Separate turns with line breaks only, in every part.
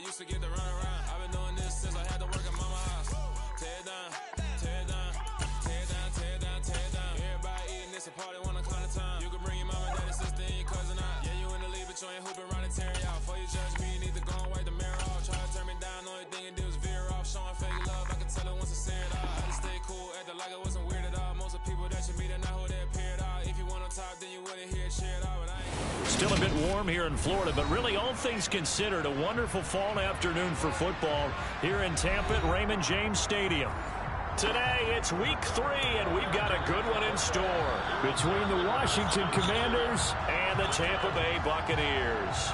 used to get to run around. I've been doing this since I had to work at mama house. Tear it down, tear it down, tear it down, tear it down, tear it down. Everybody eating this a party, 1 o'clock of time. You can bring your mama, daddy, sister, and your cousin out. Yeah, you in the league, but you ain't hooping around and tearing out. Before you judge me, you need to go and wipe the mirror off. Try to turn me down, only thing you do is veer off. Showing fake love, I can tell it once I see it all. I just stay cool, acting like it wasn't weird at all. Most of the people that you meet are not who they appear at all. If you want on top, then you wouldn't hear it cheer at all. But I ain't.
Still a bit warm here in Florida, but really all things considered, a wonderful fall afternoon for football here in Tampa at Raymond James Stadium. Today, it's week 3, and we've got a good one in store between the Washington Commanders and the Tampa Bay Buccaneers.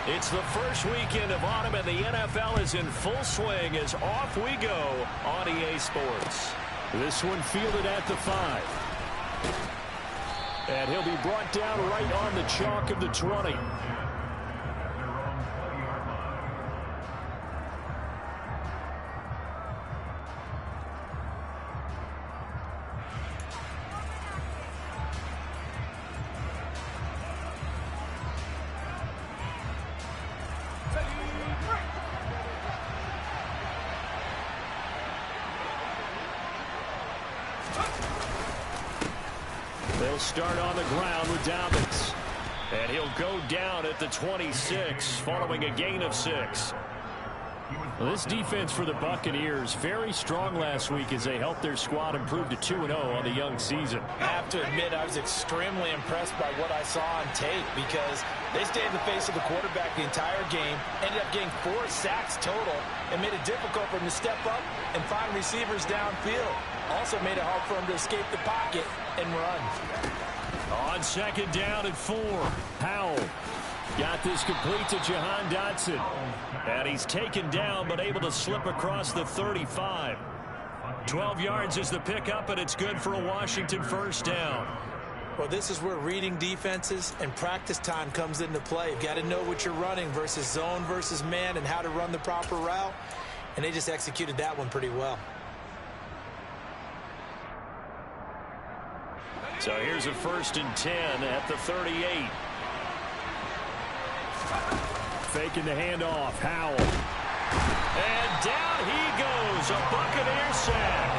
It's the first weekend of autumn, and the NFL is in full swing as off we go on EA Sports. This one fielded at the 5. And he'll be brought down right on the chalk of the 20. They'll start on the ground with Dobbins. And he'll go down at the 26 following a gain of 6. Well, this defense for the Buccaneers, very strong last week as they helped their squad improve to 2-0 on the young season.
I have to admit, I was extremely impressed by what I saw on tape because they stayed in the face of the quarterback the entire game, ended up getting 4 sacks total, and made it difficult for him to step up and find receivers downfield. Also made it hard for him to escape the pocket and run.
On second down at 4, Powell got this complete to Jahan Dotson. And he's taken down but able to slip across the 35. 12 yards is the pickup, and it's good for a Washington first down.
Well, this is where reading defenses and practice time comes into play. You've got to know what you're running versus zone versus man and how to run the proper route. And they just executed that one pretty well.
So here's a 1st and 10 at the 38. Faking the handoff, Howell. And down he goes, a Buccaneer sack.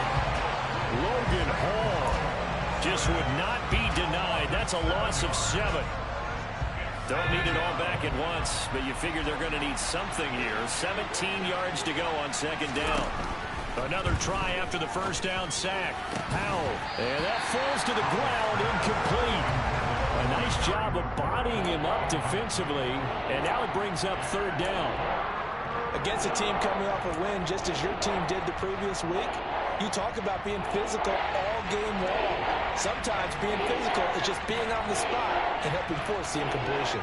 Logan Hall just would not be denied. That's a loss of 7. Don't need it all back at once, but you figure they're going to need something here. 17 yards to go on second down. Another try after the first down sack. Powell. And that falls to the ground, incomplete. A nice job of bodying him up defensively. And now it brings up 3rd down.
Against a team coming off a win, just as your team did the previous week, you talk about being physical all game long. Sometimes being physical is just being on the spot and helping force the incompletion.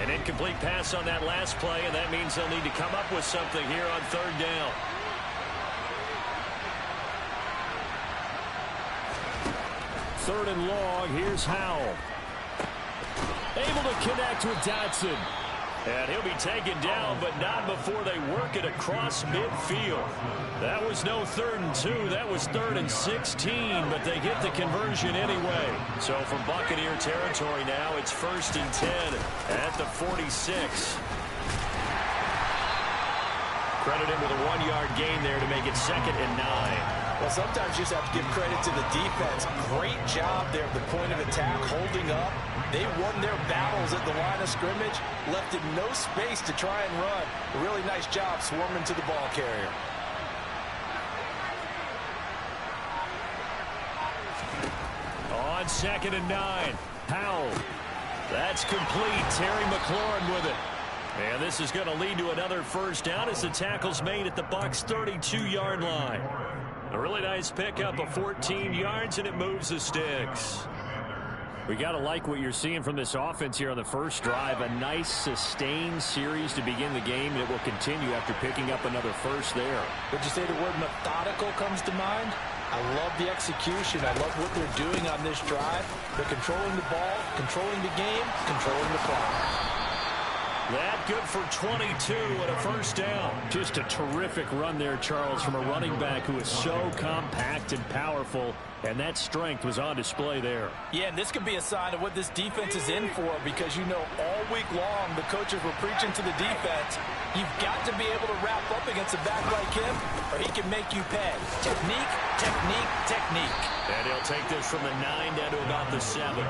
An incomplete pass on that last play, and that means they'll need to come up with something here on 3rd down. Third and long, here's Howell. Able to connect with Dotson. And he'll be taken down, but not before they work it across midfield. That was no 3rd and 2. That was 3rd and 16, but they get the conversion anyway. So from Buccaneer territory now, it's 1st and 10 at the 46. Credit him with a 1-yard gain there to make it 2nd and 9.
Well, sometimes you just have to give credit to the defense. Great job there at the point of attack, holding up. They won their battles at the line of scrimmage, left in no space to try and run. A really nice job swarming to the ball carrier.
On 2nd and 9, Powell. That's complete. Terry McLaurin with it. And this is going to lead to another first down as the tackle's made at the Bucs' 32-yard line. A really nice pickup of 14 yards, and it moves the sticks. We got to like what you're seeing from this offense here on the first drive. A nice, sustained series to begin the game, and it will continue after picking up another first there.
Would you say the word methodical comes to mind? I love the execution. I love what they're doing on this drive. They're controlling the ball, controlling the game, controlling the clock.
That good for 22 and a first down. Just a terrific run there, Charles, from a running back who is so compact and powerful, and that strength was on display there.
Yeah, and this could be a sign of what this defense is in for, because you know all week long the coaches were preaching to the defense, you've got to be able to wrap up against a back like him, or he can make you pay. Technique, technique, technique.
And he'll take this from the 9 down to about the 7.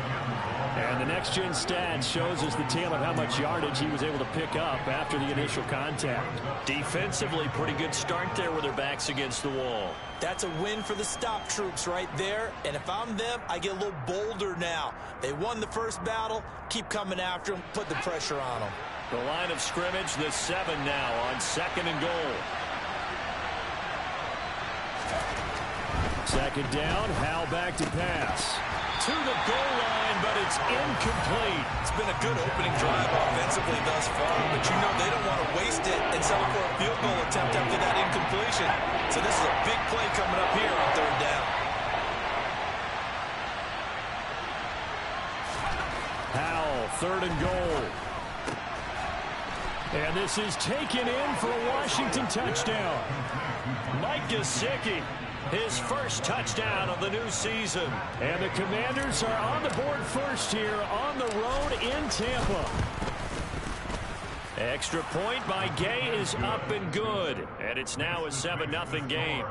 And the next-gen stats shows us the tale of how much yardage he was able to pick up after the initial contact. Defensively, pretty good start there with their backs against the wall.
That's a win for the stop troops right there. And if I'm them, I get a little bolder now. They won the first battle. Keep coming after them. Put the pressure on them.
The line of scrimmage, the 7 now on 2nd and goal. 2nd down, Howell back to pass. To the goal line, but it's incomplete.
It's been a good opening drive offensively thus far, but you know they don't want to waste it and settle for a field goal attempt after that incompletion. So this is a big play coming up here on 3rd down.
Howell, 3rd and goal. And this is taken in for a Washington touchdown. Mike Gesicki, his first touchdown of the new season. And the Commanders are on the board first here on the road in Tampa. Extra point by Gay is up and good. And it's now a 7-0 game.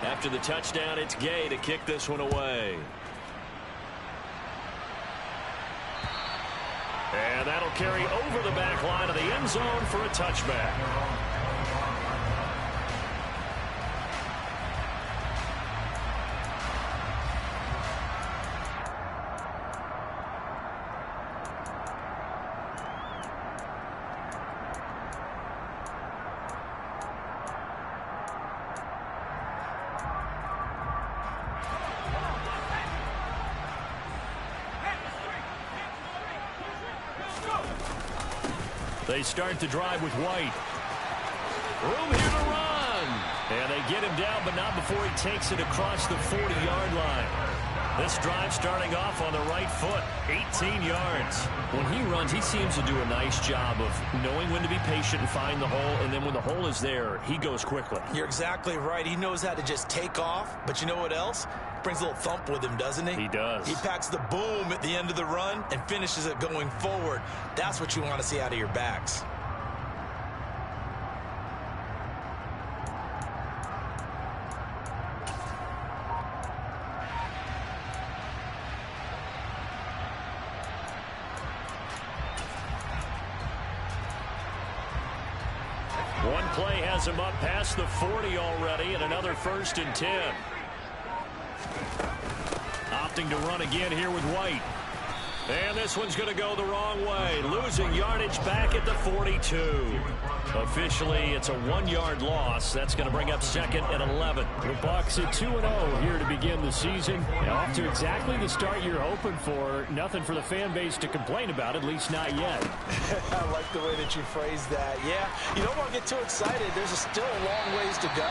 After the touchdown, it's Gay to kick this one away. And that'll carry over the back line of the end zone for a touchback. They start the drive with White. Room here to run. And they get him down, but not before he takes it across the 40-yard line. This drive starting off on the right foot, 18 yards. When he runs, he seems to do a nice job of knowing when to be patient and find the hole, and then when the hole is there, he goes quickly.
You're exactly right. He knows how to just take off, but you know what else? Brings a little thump with him, doesn't he?
He does.
He packs the boom at the end of the run and finishes it going forward. That's what you want to see out of your backs.
One play has him up past the 40 already, and another 1st and 10. Opting to run again here with White. And this one's going to go the wrong way. Losing yardage back at the 42. Officially, it's a 1-yard loss. That's going to bring up 2nd and 11. The Bucs at 2-0 here to begin the season. And off to exactly the start you're hoping for. Nothing for the fan base to complain about, at least not yet.
I like the way that you phrased that. Yeah, you don't want to get too excited. There's still a long ways to go.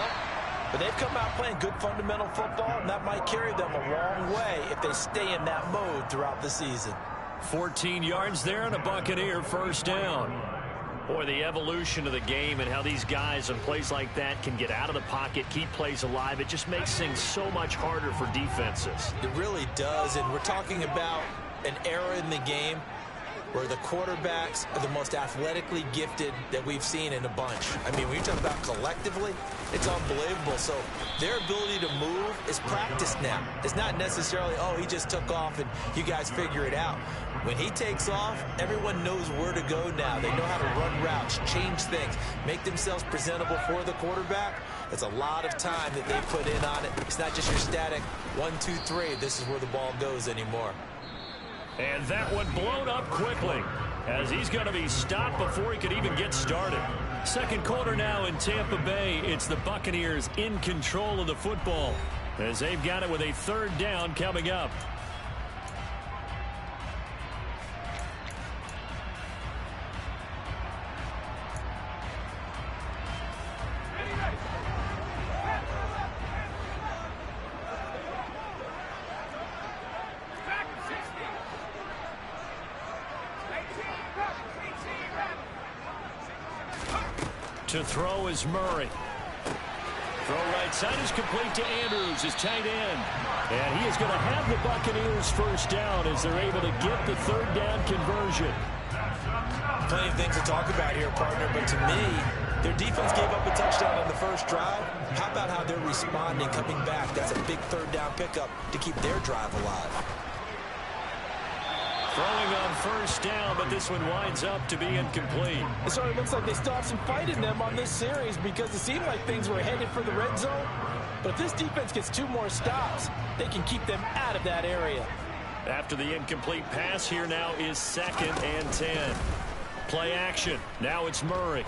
But they've come out playing good fundamental football, and that might carry them a long way if they stay in that mode throughout the season.
14 yards there and a Buccaneer 1st down. Boy, the evolution of the game and how these guys in plays like that can get out of the pocket, keep plays alive, it just makes things so much harder for defenses.
It really does, and we're talking about an era in the game where the quarterbacks are the most athletically gifted that we've seen in a bunch. I mean, when you talk about collectively, it's unbelievable. So their ability to move is practiced now. It's not necessarily, oh, he just took off and you guys figure it out. When he takes off, everyone knows where to go now. They know how to run routes, change things, make themselves presentable for the quarterback. It's a lot of time that they put in on it. It's not just your static 1, 2, 3. This is where the ball goes anymore.
And that one blown up quickly as he's going to be stopped before he could even get started. 2nd quarter now in Tampa Bay. It's the Buccaneers in control of the football as they've got it with a 3rd down coming up. To throw is Murray. Throw right side is complete to Andrews, his tight end. And he is going to have the Buccaneers first down as they're able to get the third down conversion.
Plenty of things to talk about here, partner, but to me, their defense gave up a touchdown on the first drive. How about how they're responding, coming back? That's a big third down pickup to keep their drive alive.
Throwing on first down, but this one winds up to be incomplete.
It sort of looks like they still have some fight in them on this series because it seemed like things were headed for the red zone. But if this defense gets 2 more stops, they can keep them out of that area.
After the incomplete pass, here now is 2nd and 10. Play action. Now it's Murray.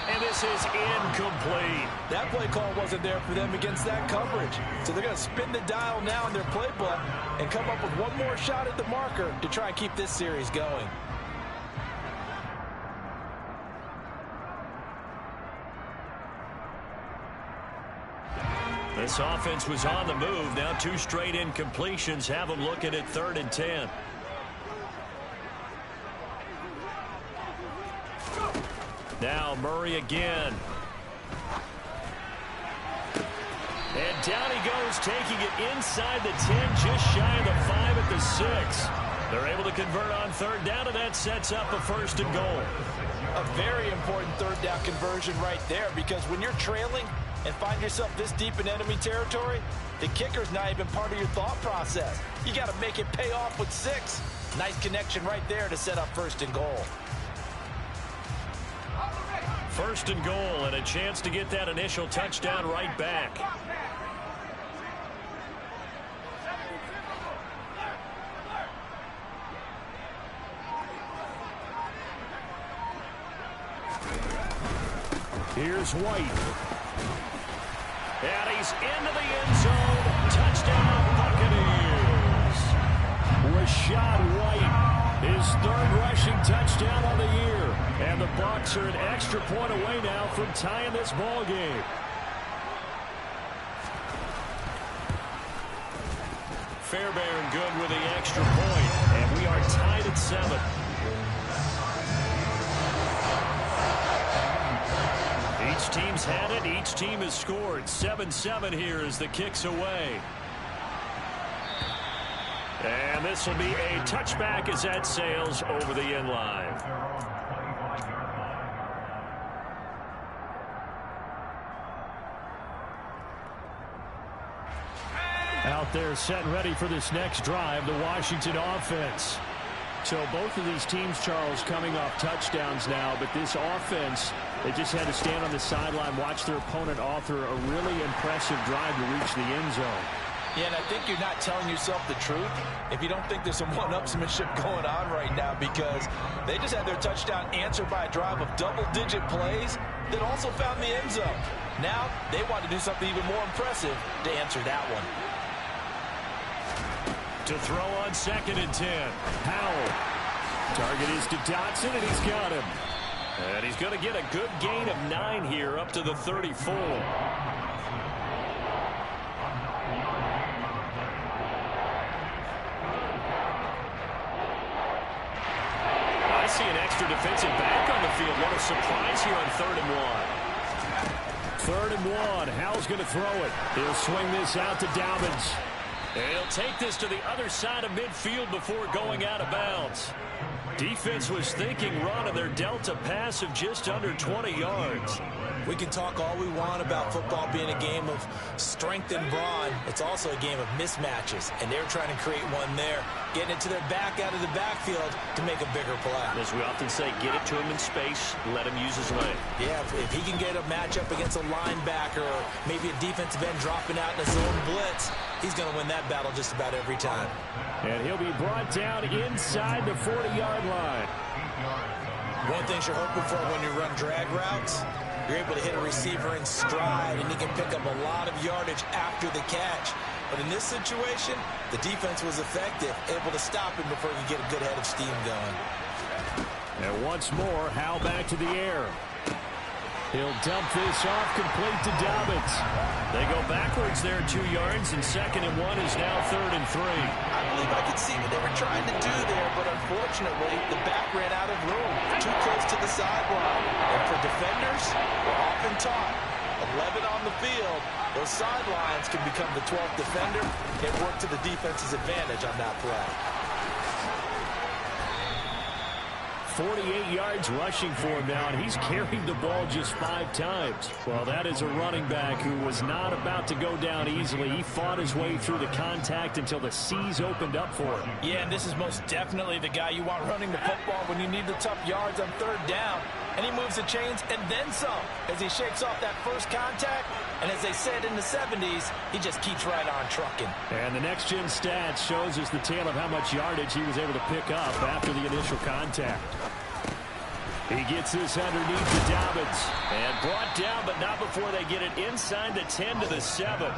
And this is incomplete.
That play call wasn't there for them against that coverage. So they're going to spin the dial now in their playbook and come up with one more shot at the marker to try and keep this series going.
This offense was on the move. Now 2 straight incompletions have them looking at 3rd and 10. Now Murray again. And down he goes, taking it inside the 10, just shy of the 5 at the 6. They're able to convert on 3rd down, and that sets up a 1st and goal.
A very important 3rd down conversion right there, because when you're trailing and find yourself this deep in enemy territory, the kicker's not even part of your thought process. You got to make it pay off with 6. Nice connection right there to set up 1st and goal.
1st and goal, and a chance to get that initial touchdown right back. Here's White. And he's into the end zone. Touchdown, Buccaneers. Rashad White, his 3rd rushing touchdown on the year. And the Bucs are an extra point away now from tying this ball game. Fairbairn good with the extra point. And we are tied at 7. Each team's had it. Each team has scored. 7-7 here as the kick's away. And this will be a touchback as that sails over the end line. Out there set and ready for this next drive, the Washington offense. So both of these teams, Charles, coming off touchdowns now, but this offense, they just had to stand on the sideline, watch their opponent author a really impressive drive to reach the end zone.
Yeah, and I think you're not telling yourself the truth if you don't think there's some one-upsmanship going on right now, because they just had their touchdown answered by a drive of double-digit plays that also found the end zone. Now they want to do something even more impressive to answer that one.
To throw on 2nd and 10. Howell. Target is to Dotson, and he's got him. And he's going to get a good gain of 9 here up to the 34. I see an extra defensive back on the field. What a surprise here on 3rd and 1. 3rd and 1. Howell's going to throw it. He'll swing this out to Dobbins. And he'll take this to the other side of midfield before going out of bounds. Defense was thinking run, and their delta pass of just under 20 yards.
We can talk all we want about football being a game of strength and brawn. It's also a game of mismatches, and they're trying to create one there, getting it to their back out of the backfield to make a bigger play.
As we often say, get it to him in space, let him use his leg.
Yeah, if he can get a matchup against a linebacker or maybe a defensive end dropping out in a zone blitz, he's going to win that battle just about every time.
And he'll be brought down inside the 40-yard line.
One of the things you're hoping for when you run drag routes, you're able to hit a receiver in stride, and he can pick up a lot of yardage after the catch. But in this situation, the defense was effective, able to stop him before he could get a good head of steam going.
And once more, Howell back to the air. He'll dump this off complete to Dobbins. They go backwards there 2 yards, and 2nd and 1 is now 3rd and 3.
I believe I could see what they were trying to do there, but unfortunately, the back ran out of room, too close to the sideline. And for defenders, we're often taught, 11 on the field, those sidelines can become the 12th defender and work to the defense's advantage on that play.
48 yards rushing for him now, and he's carried the ball just 5 times. Well, that is a running back who was not about to go down easily. He fought his way through the contact until the seas opened up for him.
Yeah, and this is most definitely the guy you want running the football when you need the tough yards on 3rd down. And he moves the chains and then some as he shakes off that first contact. And as they said in the 70s, he just keeps right on trucking.
And the next-gen stats shows us the tale of how much yardage he was able to pick up after the initial contact. He gets this underneath to Dobbins. And brought down, but not before they get it inside the 10 to the 7.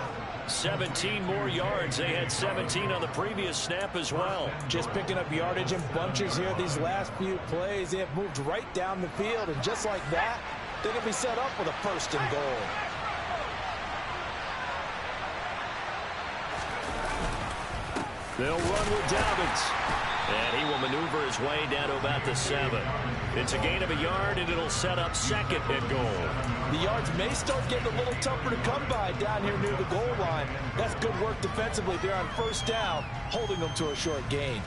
17 more yards. They had 17 on the previous snap as well.
Just picking up yardage in bunches here these last few plays. They have moved right down the field, and just like that, they're going to be set up with a 1st and goal.
They'll run with Dobbins. And he will maneuver his way down to about the 7. It's a gain of a yard, and it'll set up 2nd and goal.
The yards may start getting a little tougher to come by down here near the goal line. That's good work defensively there on 1st down, holding them to a short gain.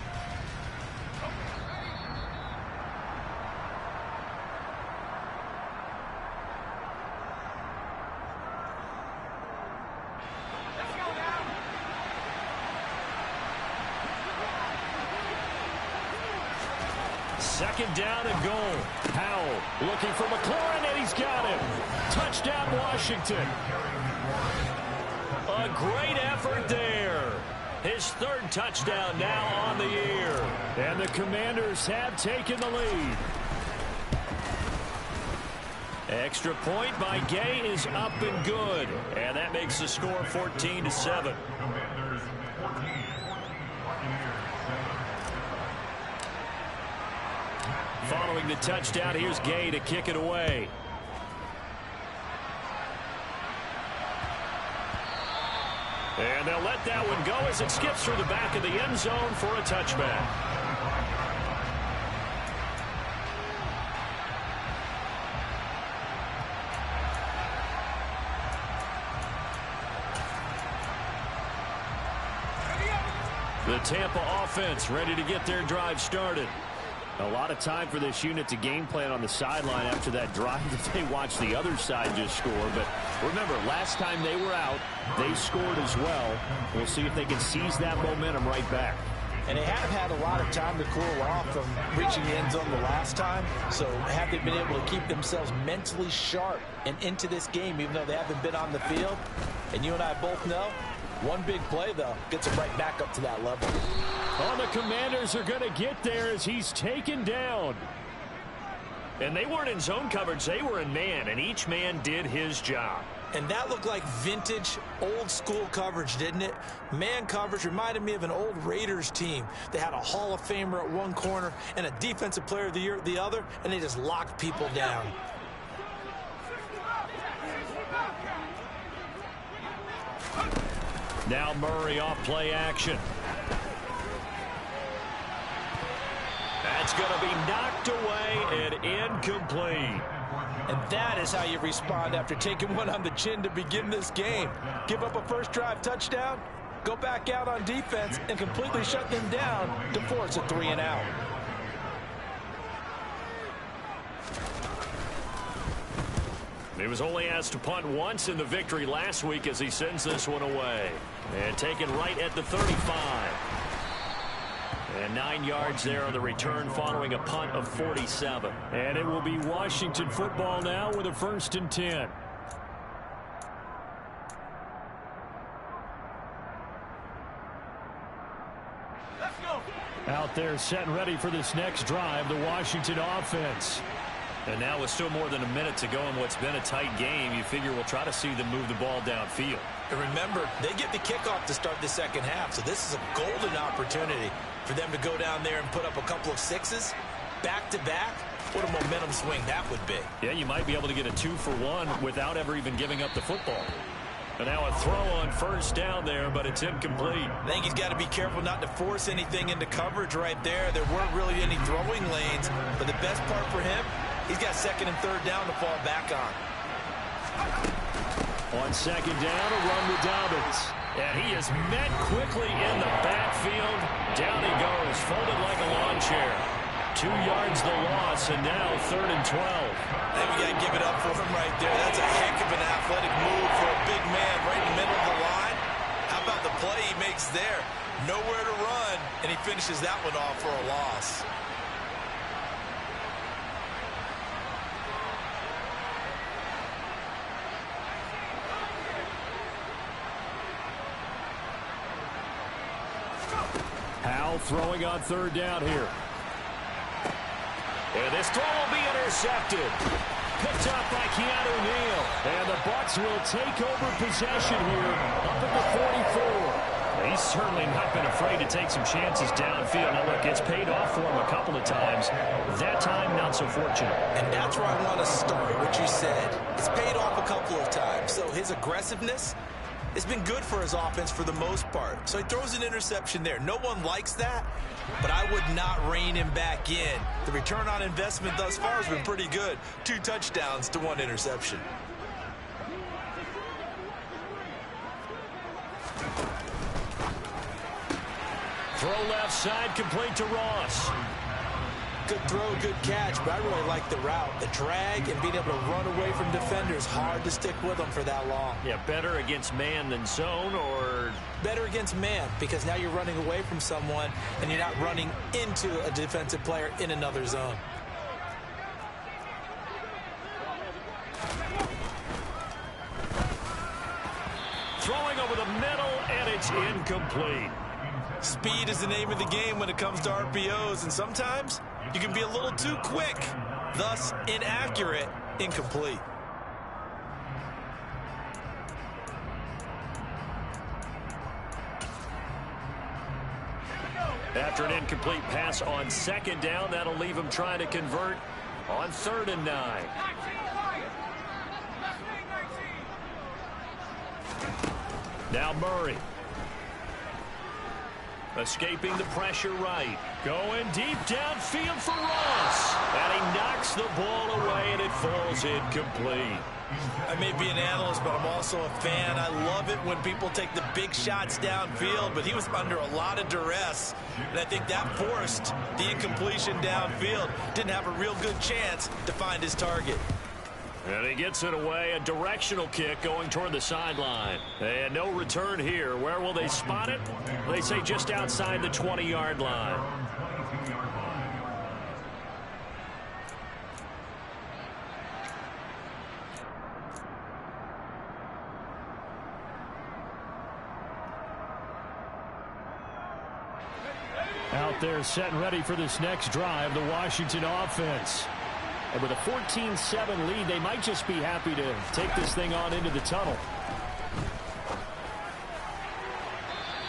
Second down and goal. Howell looking for McLaurin, and he's got him. Touchdown, Washington. A great effort there. His 3rd touchdown now on the year. And the Commanders have taken the lead. Extra point by Gay is up and good. And that makes the score 14-7. Following the touchdown, here's Gay to kick it away. And they'll let that one go as it skips through the back of the end zone for a touchback. The Tampa offense ready to get their drive started. A lot of time for this unit to game plan on the sideline after that drive that they watched the other side just score. But remember, last time they were out, they scored as well. We'll see if they can seize that momentum right back.
And they have had a lot of time to cool off from reaching the end zone the last time. So have they been able to keep themselves mentally sharp and into this game, even though they haven't been on the field? And you and I both know, one big play, though, gets them right back up to that level.
Oh, the Commanders are going to get there as he's taken down. And they weren't in zone coverage. They were in man, and each man did his job.
And that looked like vintage, old-school coverage, didn't it? Man coverage reminded me of an old Raiders team. They had a Hall of Famer at one corner and a Defensive Player of the Year at the other, and they just locked people down.
Now Murray off play action. That's going to be knocked away and incomplete.
And that is how you respond after taking one on the chin to begin this game. Give up a first drive touchdown, go back out on defense, and completely shut them down to force a 3-and-out.
He was only asked to punt once in the victory last week as he sends this one away. And taken right at the 35. And 9 yards there on the return following a punt of 47. And it will be Washington football now with a 1st and 10.
Let's go.
Out there set and ready for this next drive, the Washington offense. And now with still more than a minute to go in what's been a tight game, you figure we'll try to see them move the ball downfield.
And remember, they get the kickoff to start the second half, so this is a golden opportunity for them to go down there and put up a couple of 6s back-to-back What a momentum swing that would be.
Yeah, you might be able to get a 2-for-1 without ever even giving up the football. And now a throw on first down there, but it's incomplete.
I think he's got to be careful not to force anything into coverage right there. There weren't really any throwing lanes, but the best part for him, he's got second and third down to fall back on.
On second down, a run with Dobbins. And he is met quickly in the backfield. Down he goes, folded like a lawn chair. 2 yards the loss, and now third and 12.
I think we got to give it up for him right there. That's a heck of an athletic move for a big man right in the middle of the line. How about the play he makes there? Nowhere to run, and he finishes that one off for a loss.
Howell throwing on third down here. And this throw will be intercepted. Picked up by Keanu Neal. And the Bucs will take over possession here up at the 44. He's certainly not been afraid to take some chances downfield. Now, look, it's paid off for him a couple of times. That time, not so fortunate.
And that's where I want to start, what you said. It's paid off a couple of times. So his aggressiveness, it's been good for his offense for the most part. So he throws an interception there. No one likes that, but I would not rein him back in. The return on investment thus far has been pretty good. 2 touchdowns to 1 interception.
Throw left side, complete to Ross.
Good throw, good catch, but I really like the route. The drag and being able to run away from defenders, hard to stick with them for that long.
Yeah, better against man than zone, or?
Better against man, because now you're running away from someone and you're not running into a defensive player in another zone.
Throwing over the middle, and it's incomplete.
Speed is the name of the game when it comes to RPOs, and sometimes you can be a little too quick, thus inaccurate, incomplete.
After an incomplete pass on second down, that'll leave him trying to convert on 3rd and 9. Now Murray. Escaping the pressure right. Going deep downfield for Ross. And he knocks the ball away, and it falls incomplete.
I may be an analyst, but I'm also a fan. I love it when people take the big shots downfield, but he was under a lot of duress, and I think that forced the incompletion downfield. Didn't have a real good chance to find his target.
And he gets it away, a directional kick going toward the sideline. And no return here. Where will they spot it? They say just outside the 20-yard line. Out there set and ready for this next drive, the Washington offense. And with a 14-7 lead, they might just be happy to take this thing on into the tunnel.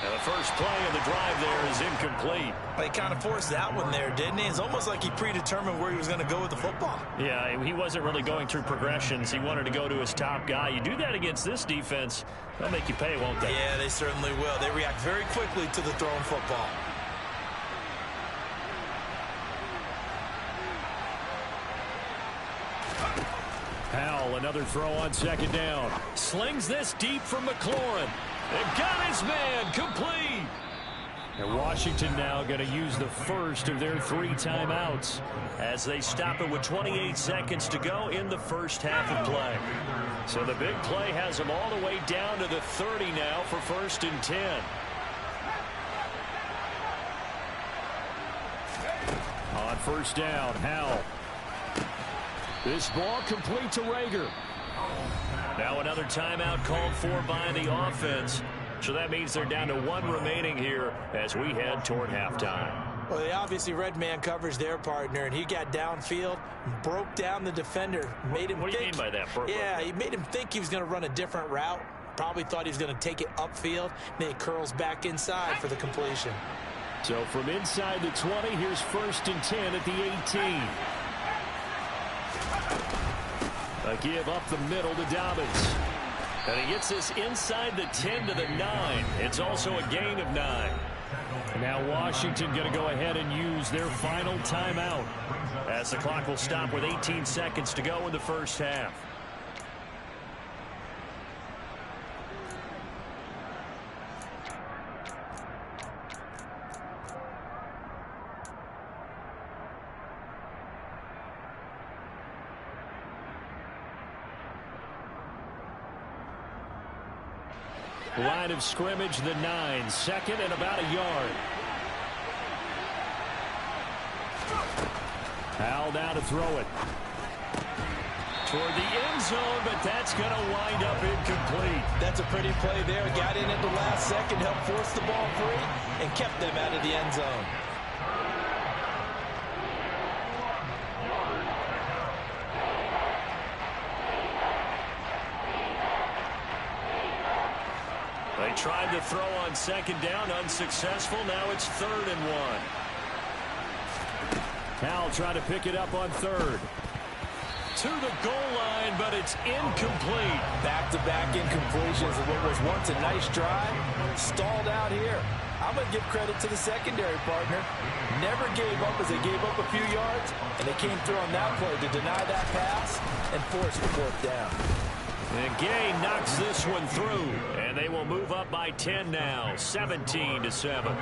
And the first play of the drive there is incomplete.
But he kind of forced that one there, didn't he? It's almost like he predetermined where he was going to go with the football.
Yeah, he wasn't really going through progressions. He wanted to go to his top guy. You do that against this defense, they'll make you pay, won't they?
Yeah, they certainly will. They react very quickly to the thrown football.
Howell, another throw on second down. Slings this deep from McLaurin. And got his man, complete. And Washington now going to use the first of their 3 timeouts as they stop it with 28 seconds to go in the first half of play. So the big play has them all the way down to the 30 now for 1st and 10. On first down, Howell. This ball complete to Rager. Now another timeout called for by the offense. So that means they're down to 1 remaining here as we head toward halftime.
Well, they obviously read man coverage their partner, and he got downfield, broke down the defender, made him
What do you mean by that?
Yeah, he made him think he was going to run a different route. Probably thought he was going to take it upfield. Then he curls back inside for the completion.
So from inside the 20, here's 1st and 10 at the 18. A give up the middle to Dobbins. And he gets this inside the 10 to the 9. It's also a gain of 9. And now Washington going to go ahead and use their final timeout as the clock will stop with 18 seconds to go in the first half. Line of scrimmage, the 9. 2nd and about a yard. Howell now to throw it. Toward the end zone, but that's going to wind up incomplete.
That's a pretty play there. Got in at the last second, helped force the ball free, and kept them out of the end zone.
They tried to throw on 2nd down, unsuccessful. Now it's 3rd and 1. Howell trying to pick it up on 3rd. To the goal line, but it's incomplete.
Back-to-back incompletions of what was once a nice drive. Stalled out here. I'm going to give credit to the secondary partner. Never gave up as they gave up a few yards, and they came through on that play to deny that pass and force the 4th down.
And Gay knocks this one through, and they will move up by 10 now, 17-7.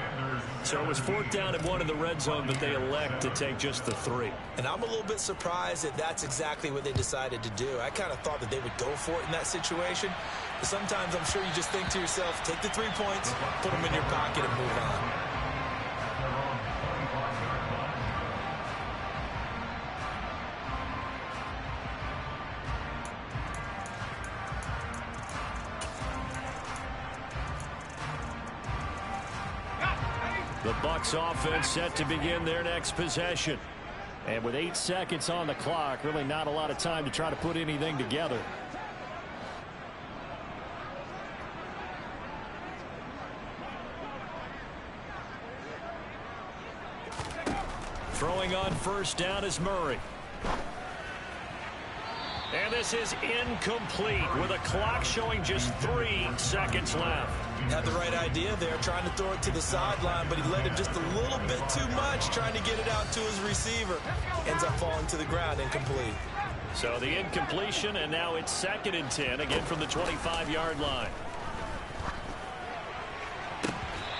So it was 4th down and 1 in the red zone, but they elect to take just the 3.
And I'm a little bit surprised that that's exactly what they decided to do. I kind of thought that they would go for it in that situation. But sometimes I'm sure you just think to yourself, take the 3 points, put them in your pocket, and move on.
The Bucs offense set to begin their next possession. And with 8 seconds on the clock, really not a lot of time to try to put anything together. Throwing on 1st down is Murray. And this is incomplete with a clock showing just 3 seconds left.
Had the right idea there, trying to throw it to the sideline, but he let him just a little bit too much, trying to get it out to his receiver. Ends up falling to the ground, incomplete.
So the incompletion, and now it's 2nd and 10, again from the 25-yard line.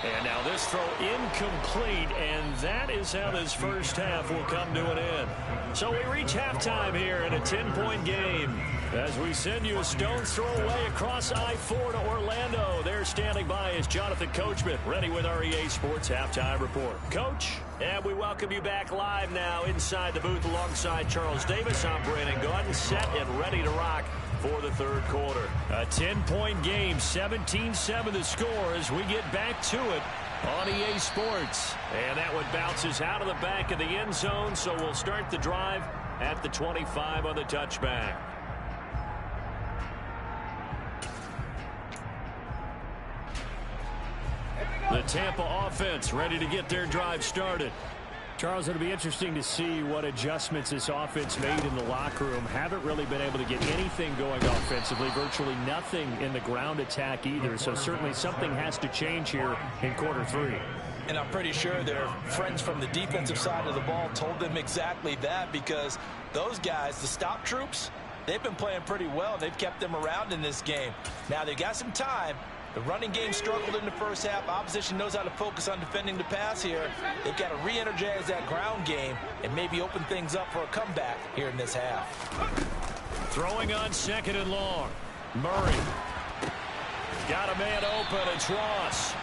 And now this throw incomplete, and that is how this first half will come to an end. So we reach halftime here in a 10-point game as we send you a stone's throw away across I-4 to Orlando. There standing by is Jonathan Coachman, ready with our EA Sports Halftime Report. Coach, and we welcome you back live now inside the booth alongside Charles Davis. I'm Brandon Gordon, set and ready to rock for the 3rd quarter. A 10-point game, 17-7 the score as we get back to it on EA Sports. And that one bounces out of the back of the end zone, so we'll start the drive at the 25 on the touchback. The Tampa offense ready to get their drive started. Charles, it'll be interesting to see what adjustments this offense made in the locker room. Haven't really been able to get anything going offensively, virtually nothing in the ground attack either. So certainly something has to change here in quarter 3.
And I'm pretty sure their friends from the defensive side of the ball told them exactly that, because those guys, the stop troops, they've been playing pretty well. They've kept them around in this game. Now they've got some time. The running game struggled in the first half. Opposition knows how to focus on defending the pass here. They've got to re-energize that ground game and maybe open things up for a comeback here in this half.
Throwing on 2nd and long. Murray. Got a man open. It's Ross.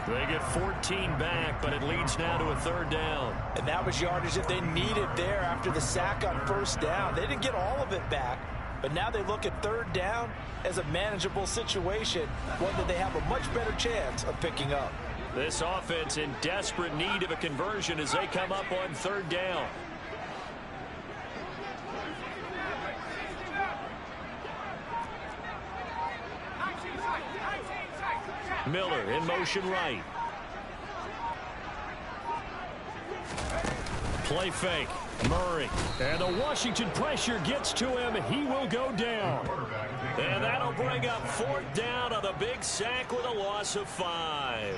They get 14 back, but it leads now to a 3rd down.
And that was yardage that they needed there after the sack on 1st down. They didn't get all of it back. But now they look at 3rd down as a manageable situation, one that they have a much better chance of picking up.
This offense in desperate need of a conversion as they come up on 3rd down. Miller in motion right. Play fake. Murray. And the Washington pressure gets to him. He will go down. And that'll bring up 4th down on the big sack with a loss of 5.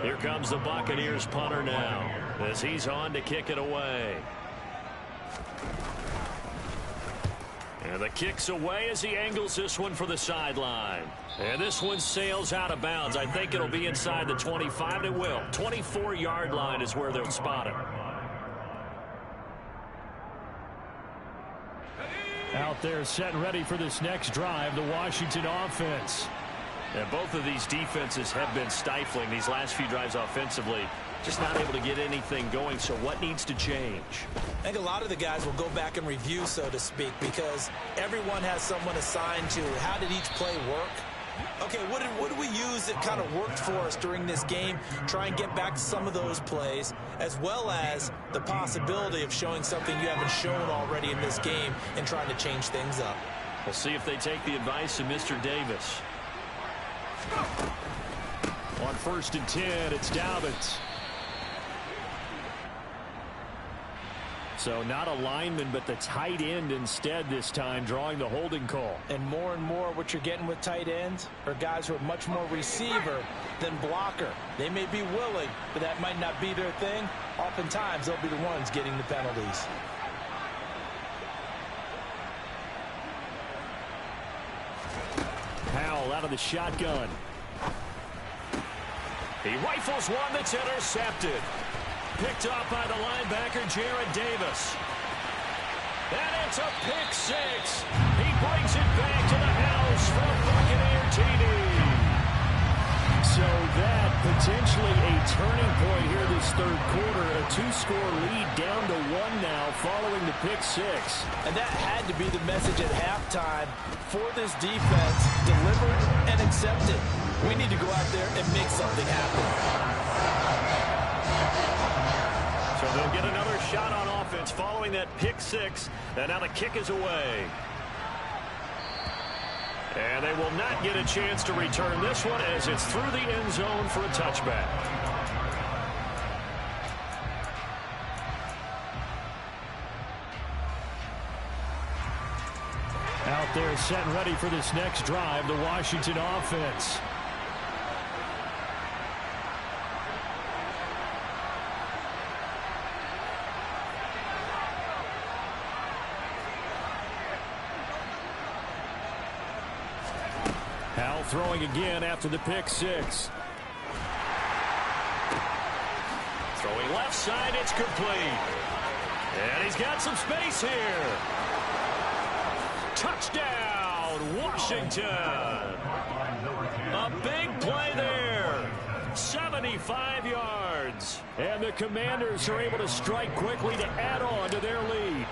Here comes the Buccaneers punter now as he's on to kick it away. And the kick's away as he angles this one for the sideline. And this one sails out of bounds. I think it'll be inside the 25. It will. 24-yard line is where they'll spot it. Out there set and ready for this next drive, the Washington offense. And both of these defenses have been stifling these last few drives offensively. Just not able to get anything going, so what needs to change?
I think a lot of the guys will go back and review, so to speak, because everyone has someone assigned to how did each play work. Okay, what did we use that kind of worked for us during this game? Try and get back to some of those plays, as well as the possibility of showing something you haven't shown already in this game and trying to change things up.
We'll see if they take the advice of Mr. Davis. On 1st and 10, it's Dobbins. So not a lineman, but the tight end instead this time, drawing the holding call.
And more what you're getting with tight ends are guys who are much more receiver than blocker. They may be willing, but that might not be their thing. Oftentimes, they'll be the ones getting the penalties.
Powell out of the shotgun. He rifles one that's intercepted. Picked off by the linebacker, Jarrad Davis. And it's a pick 6. He brings it back to the house for Buccaneer TD. So that potentially a turning point here this 3rd quarter. A 2-score lead down to 1 now following the pick 6.
And that had to be the message at halftime for this defense. Delivered and accepted. We need to go out there and make something happen.
So they'll get another shot on offense following that pick 6. And now the kick is away. And they will not get a chance to return this one as it's through the end zone for a touchback. Out there set and ready for this next drive, the Washington offense. Throwing again after the pick 6. Throwing left side, it's complete. And he's got some space here. Touchdown, Washington. A big play there. 75 yards. And the Commanders are able to strike quickly to add on to their lead.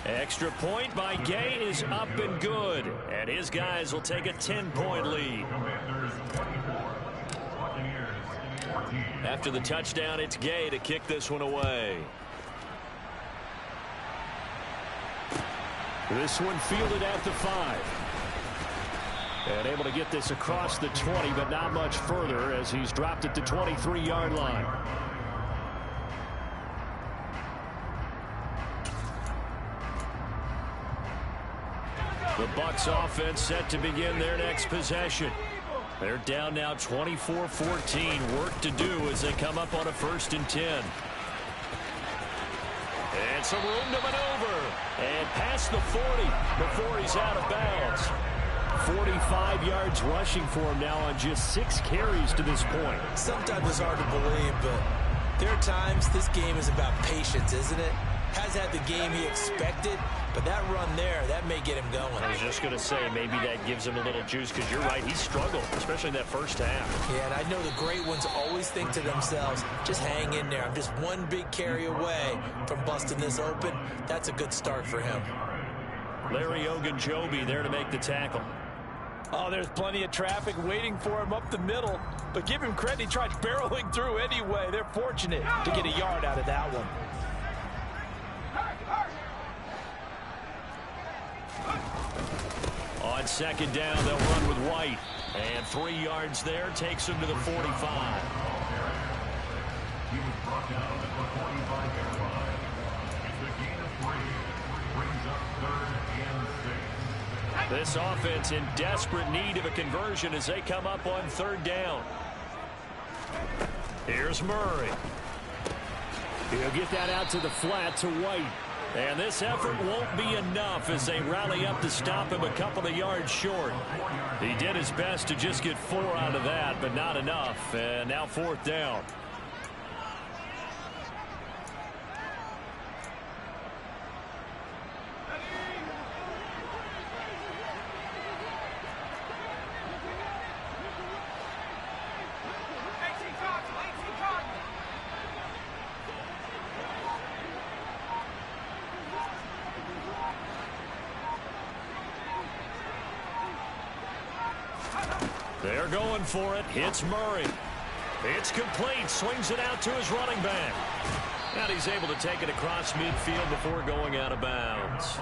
Extra point by Gay is up and good. And his guys will take a 10-point lead. After the touchdown, it's Gay to kick this one away. This one fielded at the 5. And able to get this across the 20, but not much further as he's dropped it to 23-yard line. The Bucs offense set to begin their next possession. They're down now 24-14. Work to do as they come up on a 1st and 10. And some room to maneuver. And past the 40 before he's out of bounds. 45 yards rushing for him now on just 6 carries to this point.
Sometimes it's hard to believe, but there are times this game is about patience, isn't it? Has had the game he expected, but that run there, that may get him going.
I was just going to say, maybe that gives him a little juice, because you're right, he struggled, especially in that first half.
Yeah, and I know the great ones always think to themselves, just hang in there. I'm just one big carry away from busting this open. That's a good start for him.
Larry Ogunjobi there to make the tackle.
Oh, there's plenty of traffic waiting for him up the middle. But give him credit, he tried barreling through anyway. They're fortunate to get a yard out of that one.
On 2nd down, they'll run with White. And 3 yards there takes him to the 45.
He was brought down at the 45-yard line. It's a gain of 3. Brings up 3rd and 6.
This offense in desperate need of a conversion as they come up on 3rd down. Here's Murray. He'll get that out to the flat to White. And this effort won't be enough as they rally up to stop him a couple of yards short. He did his best to just get 4 out of that, but not enough. And now 4th down. They're going for it. Hits Murray. It's complete. Swings it out to his running back. And he's able to take it across midfield before going out of bounds.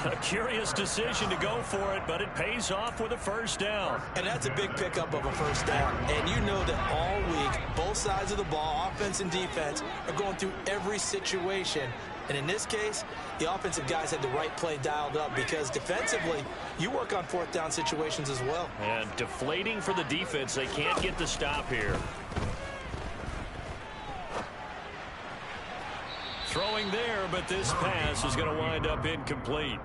A curious decision to go for it, but it pays off with a 1st down.
And that's a big pickup of a 1st down. And you know that all week, both sides of the ball, offense and defense, are going through every situation. And in this case, the offensive guys had the right play dialed up because defensively, you work on 4th down situations as well.
And deflating for the defense. They can't get the stop here. Throwing there, but this pass is going to wind up incomplete.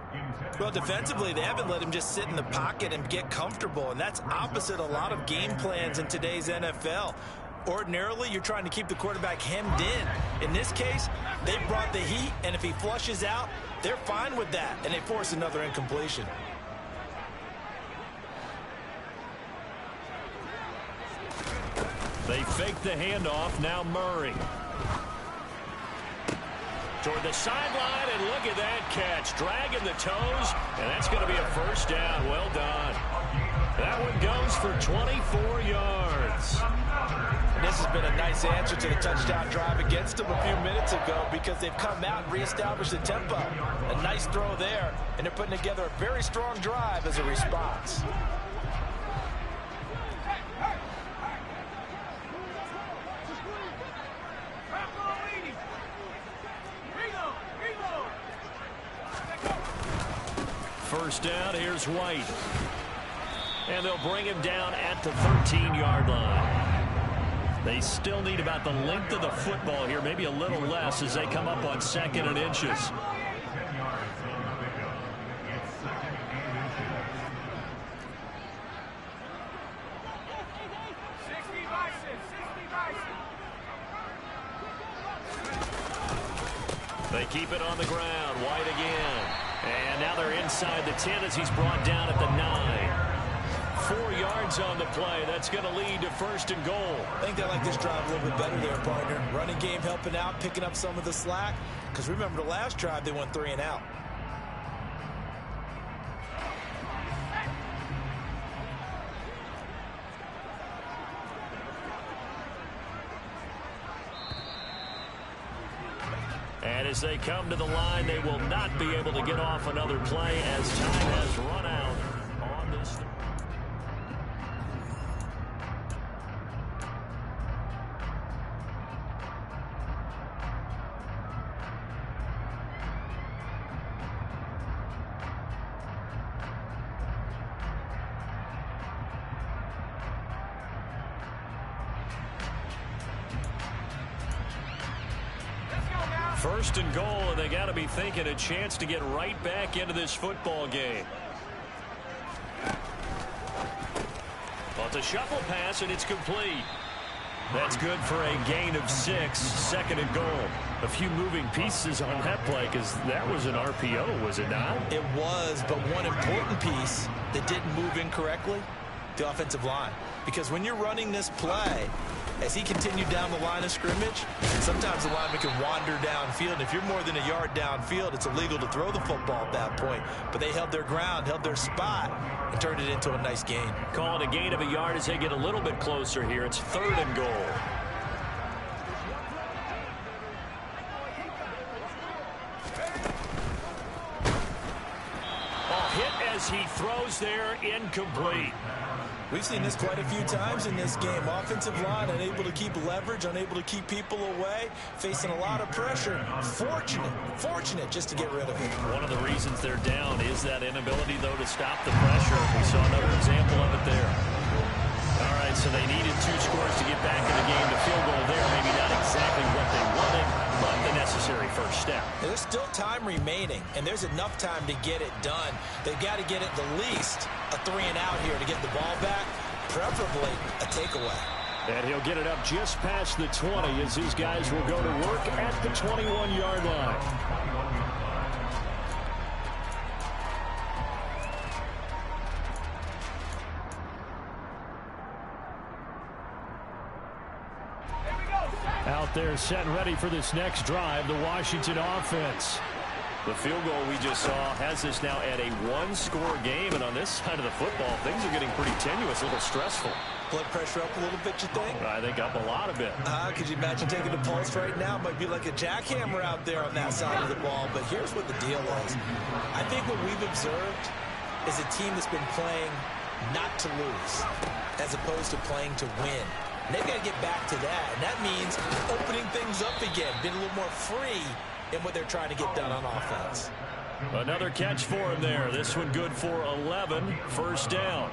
Well, defensively, they haven't let him just sit in the pocket and get comfortable, and that's opposite a lot of game plans in today's NFL. Ordinarily, you're trying to keep the quarterback hemmed in. In this case, they brought the heat, and if he flushes out, they're fine with that, and they force another incompletion.
They fake the handoff. Now Murray. Toward the sideline, and look at that catch. Dragging the toes, and that's going to be a 1st down. Well done. That one goes for 24 yards.
And this has been a nice answer to the touchdown drive against them a few minutes ago because they've come out and reestablished the tempo. A nice throw there, and they're putting together a very strong drive as a response.
First down, here's White. And they'll bring him down at the 13-yard line. They still need about the length of the football here, maybe a little less as they come up on 2nd and inches. They keep it on the ground. White again. And now they're inside the 10 as he's brought down at the 9. 4 yards on the play. That's going to lead to 1st and goal.
I think they like this drive a little bit better there, partner. Running game helping out, picking up some of the slack. Because remember the last drive, they went 3 and out.
And as they come to the line, they will not be able to get off another play as time has run out on this. First and goal, and they got to be thinking a chance to get right back into this football game. Well, it's a shuffle pass, and it's complete. That's good for a gain of 6, 2nd and goal. A few moving pieces on that play because that was an RPO, was it not?
It was, but one important piece that didn't move incorrectly, the offensive line. Because when you're running this play, as he continued down the line of scrimmage, sometimes the lineman can wander downfield. And if you're more than a yard downfield, it's illegal to throw the football at that point. But they held their ground, held their spot, and turned it into a nice gain.
Call it a gain of a yard as they get a little bit closer here. It's 3rd and goal. Hit as he throws there, incomplete.
We've seen this quite a few times in this game. Offensive line unable to keep leverage, unable to keep people away, facing a lot of pressure. Fortunate just to get rid of it.
One of the reasons they're down is that inability, though, to stop the pressure. We saw another example of it there. All right, so they needed 2 scores to get back in the game. The field goal there, maybe not exactly what they wanted, but the necessary first step.
There's still time remaining, and there's enough time to get it done. They've got to get at the least a 3-and-out here to get the ball back, preferably a takeaway.
And he'll get it up just past the 20 as his guys will go to work at the 21-yard line. Out there set and ready for this next drive, the Washington offense. The field goal we just saw has us now at a 1-score game, and on this side of the football, things are getting pretty tenuous, a little stressful.
Blood pressure up a little bit, you think?
I think up a lot of it.
Could you imagine taking the pulse right now? Might be like a jackhammer out there on that side of the ball, but here's what the deal is. I think what we've observed is a team that's been playing not to lose as opposed to playing to win. And they've got to get back to that, and that means opening things up again, being a little more free in what they're trying to get done on offense.
Another catch for him there. This one good for 11. First down.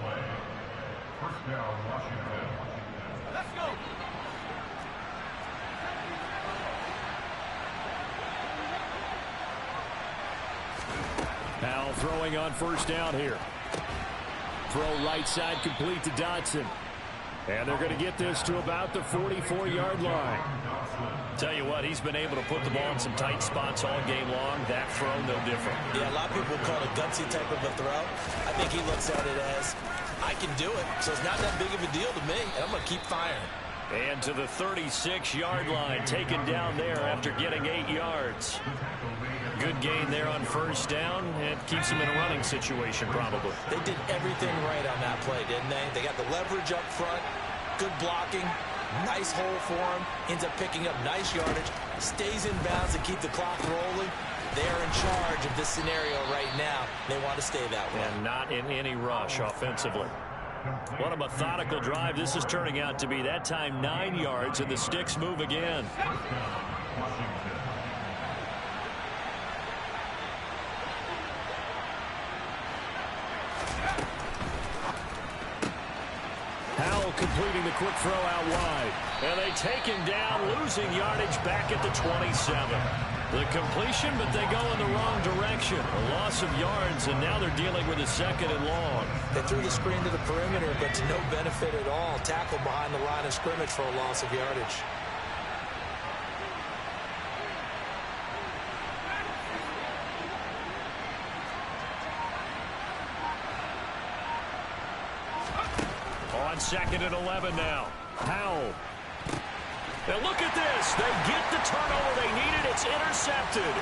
First down, Washington.
Let's go.
Powell throwing on first down here. Throw right side complete to Dotson. And they're going to get this to about the 44-yard line. Tell you what, he's been able to put the ball in some tight spots all game long. That throw, no different.
Yeah, a lot of people call it a gutsy type of a throw. I think he looks at it as, I can do it, so it's not that big of a deal to me, and I'm going to keep firing.
And to the 36-yard line, taken down there after getting 8 yards. Good gain there on first down. It keeps him in a running situation, probably.
They did everything right on that play, didn't they? They got the leverage up front, good blocking, nice hole for him, ends up picking up nice yardage, stays in bounds to keep the clock rolling. They're in charge of this scenario right now. They want to stay that way.
And not in any rush offensively. What a methodical drive this is turning out to be. That time 9 yards, and the sticks move again. Powell completing the quick throw out wide. And they take him down, losing yardage back at the 27. The completion, but they go in the wrong direction. A loss of yards, and now they're dealing with a 2nd and long.
They threw the screen to the perimeter, but to no benefit at all. Tackle behind the line of scrimmage for a loss of yardage.
On 2nd and 11 now. Powell. Now look at this. They get the turnover they needed. It's intercepted.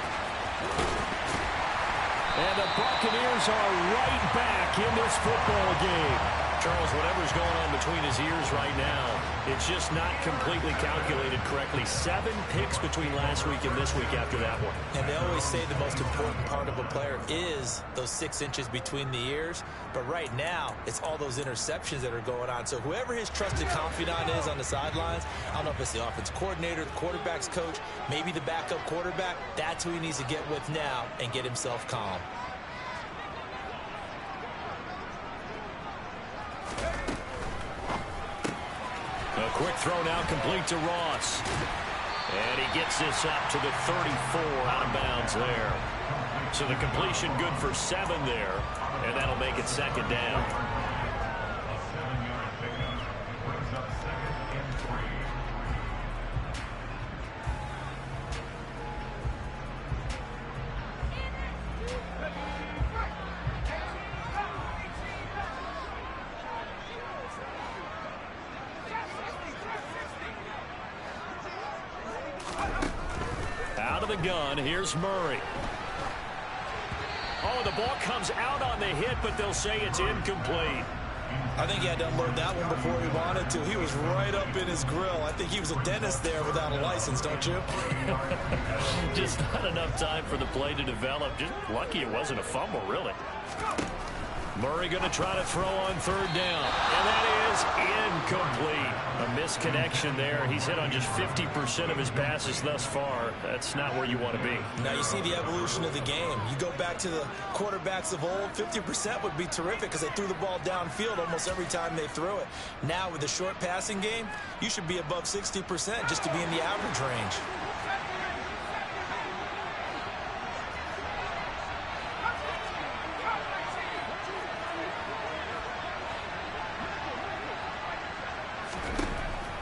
And the Buccaneers are right back in this football game. Charles, whatever's going on between his ears right now, it's just not completely calculated correctly. 7 picks between last week and this week after that one.
And they always say the most important part of a player is those 6 inches between the ears. But right now, it's all those interceptions that are going on. So whoever his trusted confidant is on the sidelines, I don't know if it's the offense coordinator, the quarterback's coach, maybe the backup quarterback, that's who he needs to get with now and get himself calm.
A quick throw now complete to Ross. And he gets this up to the 34, out of bounds there. So the completion good for 7 there, and that'll make it 2nd down.
A 7-yard pickup brings up 2nd and 3.
Out of the gun, here's Murray. Oh, the ball comes out on the hit, but they'll say it's incomplete.
I think he had to unload that one before he wanted to. He was right up in his grill. I think he was a dentist there without a license, don't you?
Just not enough time for the play to develop. Just lucky it wasn't a fumble, really. Murray going to try to throw on third down. And that is incomplete. A misconnection there. He's hit on just 50% of his passes thus far. That's not where you want to be.
Now you see the evolution of the game. You go back to the quarterbacks of old, 50% would be terrific because they threw the ball downfield almost every time they threw it. Now with the short passing game, you should be above 60% just to be in the average range.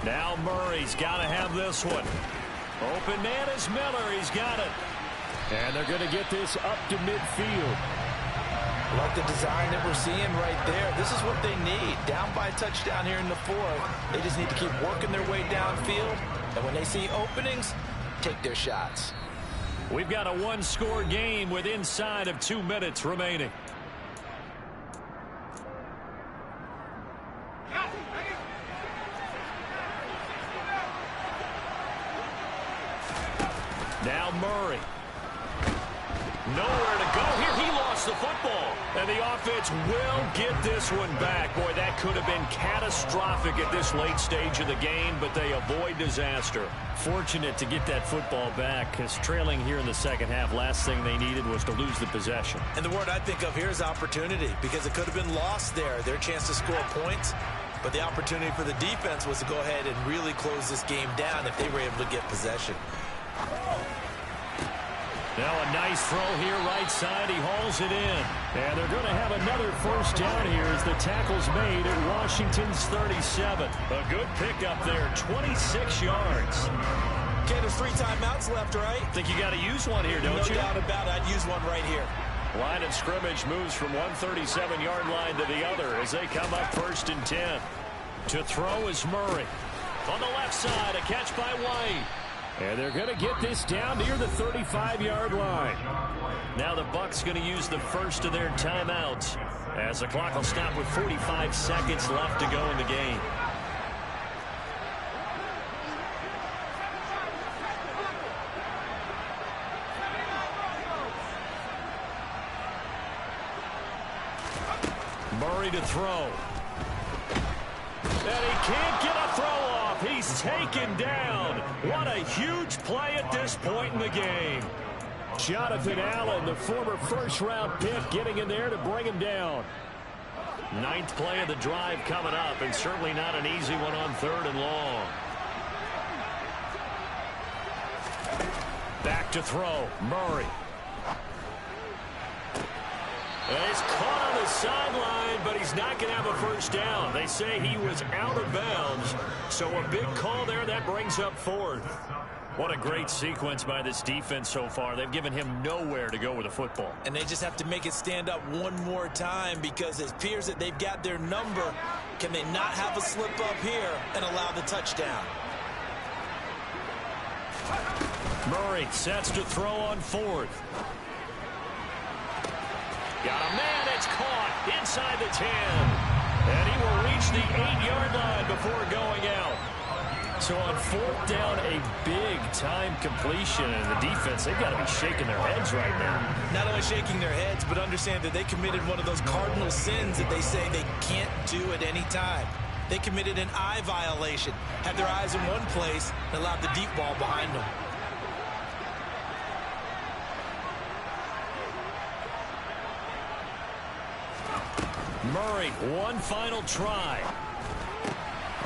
Now Murray's got to have this one. Open man is Miller. He's got it. And they're going to get this up to midfield.
Like the design that we're seeing right there. This is what they need. Down by a touchdown here in the fourth. They just need to keep working their way downfield. And when they see openings, take their shots.
We've got a one-score game with inside of 2 minutes remaining. Now Murray. Nowhere to go here. He lost the football. And the offense will get this one back. Boy, that could have been catastrophic at this late stage of the game, but they avoid disaster. Fortunate to get that football back, because trailing here in the second half, last thing they needed was to lose the possession.
And the word I think of here is opportunity, because it could have been lost there. Their chance to score points. But the opportunity for the defense was to go ahead and really close this game down if they were able to get possession.
Now a nice throw here right side. He hauls it in. And they're going to have another first down here as the tackle's made at Washington's 37. A good pickup there, 26 yards.
Okay, there's 3 timeouts left, right?
Think you got to use one here, don't you?
No doubt about it. I'd use one right here.
Line of scrimmage moves from one 37-yard line to the other as they come up 1st and 10. To throw is Murray. On the left side, a catch by White. And they're going to get this down near the 35-yard line. Now the Bucs going to use the first of their timeouts as the clock will stop with 45 seconds left to go in the game. Murray to throw. And he can't get a throw off. He's taken down. What a huge play at this point in the game. Jonathan Allen, the former first-round pick, getting in there to bring him down. 9th play of the drive coming up, and certainly not an easy one on 3rd and long. Back to throw. Murray. And he's caught on the sideline, but he's not going to have a first down. They say he was out of bounds. So a big call there. That brings up 4th. What a great sequence by this defense so far. They've given him nowhere to go with the football.
And they just have to make it stand up one more time because it appears that they've got their number. Can they not have a slip up here and allow the touchdown?
Murray sets to throw on 4th. Got a man, it's caught inside the 10. And he will reach the 8-yard line before going out. So on 4th down, a big-time completion. And the defense, they've got to be shaking their heads right now.
Not only shaking their heads, but understand that they committed one of those cardinal sins that they say they can't do at any time. They committed an eye violation, had their eyes in one place, and allowed the deep ball behind them.
Murray, one final try.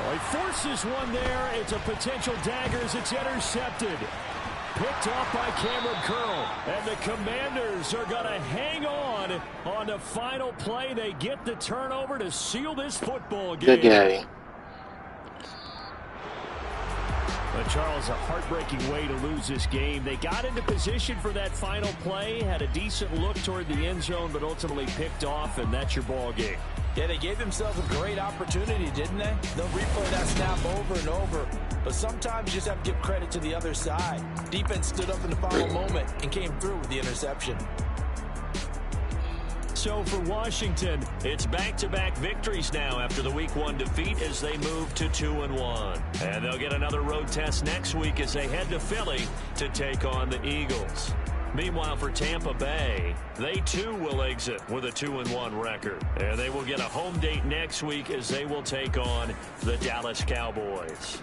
Oh, he forces one there. It's a potential dagger as it's intercepted. Picked off by Cameron Curl. And the Commanders are going to hang on the final play. They get the turnover to seal this football game.
Good game.
But Charles, a heartbreaking way to lose this game. They got into position for that final play, had a decent look toward the end zone, but ultimately picked off, and that's your ball game.
Yeah, they gave themselves a great opportunity, didn't they? They'll replay that snap over and over. But sometimes you just have to give credit to the other side. Defense stood up in the final moment and came through with the interception.
So for Washington, it's back-to-back victories now after the Week 1 defeat as they move to 2-1. And they'll get another road test next week as they head to Philly to take on the Eagles. Meanwhile, for Tampa Bay, they too will exit with a 2-1 record. And they will get a home date next week as they will take on the Dallas Cowboys.